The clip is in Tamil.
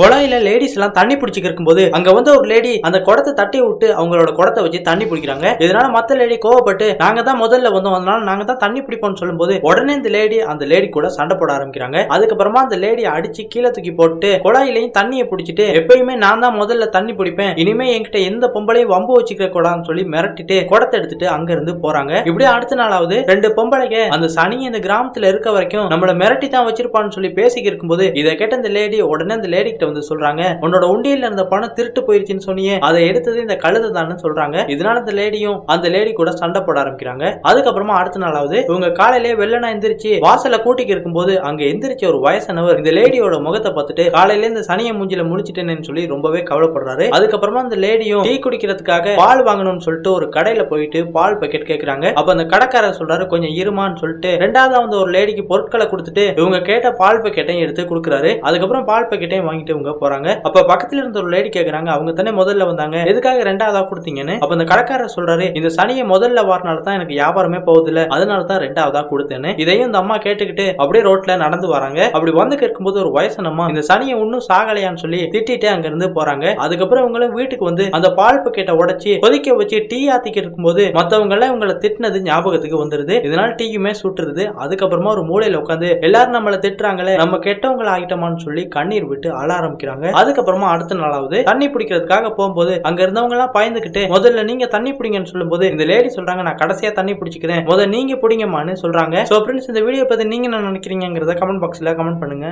குழாயில லேடிஸ் எல்லாம் தண்ணி பிடிச்சிட்டு இருக்கும்போது அங்க வந்து ஒரு லேடி அந்த குடத்தை தட்டி விட்டு அவங்களோட குடத்தை வச்சு தண்ணி பிடிக்கிறாங்க. இதனால மத்த லேடி கோவப்பட்டு நாங்க தான் முதல்ல வந்தோம், அதனால நாங்க தான் தண்ணி பிடிப்போம்னு சொல்லும்போது உடனே அந்த லேடி கூட சண்டை போட ஆரம்பிக்கிறாங்க. அதுக்கப்புறமா அந்த லேடி அடிச்சு கீழே தூக்கி போட்டு குழாயிலையும் தண்ணியை பிடிச்சிட்டு எப்பயுமே நான் தான் முதல்ல தண்ணி பிடிப்பேன், இனிமே என்கிட்ட எந்த பொம்பளையும் வம்பு வச்சுக்கிற கூடாதுன்னு சொல்லி மிரட்டிட்டு குடத்தை எடுத்துட்டு அங்க இருந்து போறாங்க. இப்படியே அடுத்த நாளாவது ரெண்டு பொம்பளைங்க அந்த சனி இந்த கிராமத்துல இருக்க வரைக்கும் நம்மள மிரட்டி தான் வச்சிருப்பான்னு சொல்லி பேசிக்கிட்டு இருக்கும்போது இதை கேட்ட அந்த லேடி உடனே அந்த லேடி கிட்ட வந்து சொல்றாங்க, உன்னோட உண்டியல்ல இருந்த பணம் திருட்டு போயிருச்சுன்னு சொன்னியே, அதை எடுத்தது இந்த கழுதை தான் சொல்றாங்க. இதனால அந்த லேடி கூட சண்டை போட ஆரம்பிக்கிறாங்க. அதுக்கப்புறமா அடுத்த நாளாவது இவங்க காலையிலே வெள்ளனா எந்திரிச்சு வாசல கூட்டிக்கு இருக்கும்போது அங்க எந்திரிச்ச ஒரு வயசானவர் இந்த லேடியோட முகத்தை பார்த்துட்டு காலையில இந்த சனிய மூஞ்சில முடிச்சிட்டேன்னு சொல்லி ரொம்பவே கவலைப்படுறாரு. அதுக்கப்புறமா அந்த லேடியும் டீ குடிக்கிறதுக்காக பால் வாங்கணும்னு சொல்லிட்டு ஒரு கடையில போயிட்டு பால் பாக்கெட் கேக்குறாங்க. அப்ப அந்த கடைக்காரர் சொல்றாரு கொஞ்சம் இருமான்னு சொல்லிட்டு ரெண்டாவது வந்து ஒரு லேடிக்கு பொருட்களை கொடுத்துட்டு இவங்க கேட்ட பால் பாக்கெட்டையும் எடுத்து கொடுக்குறாரு. அதுக்கப்புறம் பால் பாக்கெட்டையும் வாங்கிட்டு இவங்க போறாங்க. அப்ப பக்கத்துல இருந்த ஒரு லேடி கேக்குறாங்க, அவங்க தானே முதல்ல வந்தாங்க, எதுக்காக ரெண்டாவதா கொடுத்தீங்கன்னு. அப்ப அந்த கடைக்காரர் சொல்றாரு, இந்த சனியை முதல்ல வாரனால தான் எனக்கு வியாபாரமே போகுது இல்ல, அதனால தான் ரெண்டாவதா கொடுத்தேன்னு. இதையும் இந்த அம்மா கேட்டுக்கிட்டு அப்படியே ரோட்ல நடந்து வராங்க. அப்படி வந்து இருக்கும்போது ஒரு வயசான அம்மா இந்த சனியை இன்னும் சாகலையான்னு சொல்லி திட்டிட்டு அங்க இருந்து போறாங்க. அதுக்கப்புறம் இவங்களும் வீட்டுக்கு வந்து அந்த பால் பக்கெட்டை உடைச்சு கொதிக்க வச்சு டீ ஆத்திக்கிட்டு இருக்கும்போது மத்தவங்க எல்லாம் இவங்களை திட்டினது ஞாபகத்துக்கு வந்துருது. இதனால டீயுமே சுட்டுருது. அதுக்கப்புறமா ஒரு மூலையில உட்காந்து எல்லாரும் நம்மள திட்டுறாங்களே, நம்ம கெட்டவங்களை ஆகிட்டோமான்னு சொல்லி கண்ணீர் விட்டு அழ ஆரம்பிக்கிறாங்க. அதுக்கப்புறமா அடுத்த நாளாவது தண்ணி பிடிக்கிறதுக்காக போகும்போது அங்க இருந்தவங்க எல்லாம் பயந்துகிட்டு முதல்ல நீங்க தண்ணி பிடிங்கன்னு சொல்லும்போது இந்த லேடி சொல்றாங்க, நான் கடைசியா தண்ணி பிடிச்சிக்கிறேன், முதல்ல நீங்க பிடிங்கம்மான்னு சொல்றாங்க. சோ ஃப்ரெண்ட்ஸ், இந்த வீடியோ பத்தி நீங்க என்ன நினைக்கிறீங்கிறத கமெண்ட் பாக்ஸ்ல கமெண்ட் பண்ணுங்க.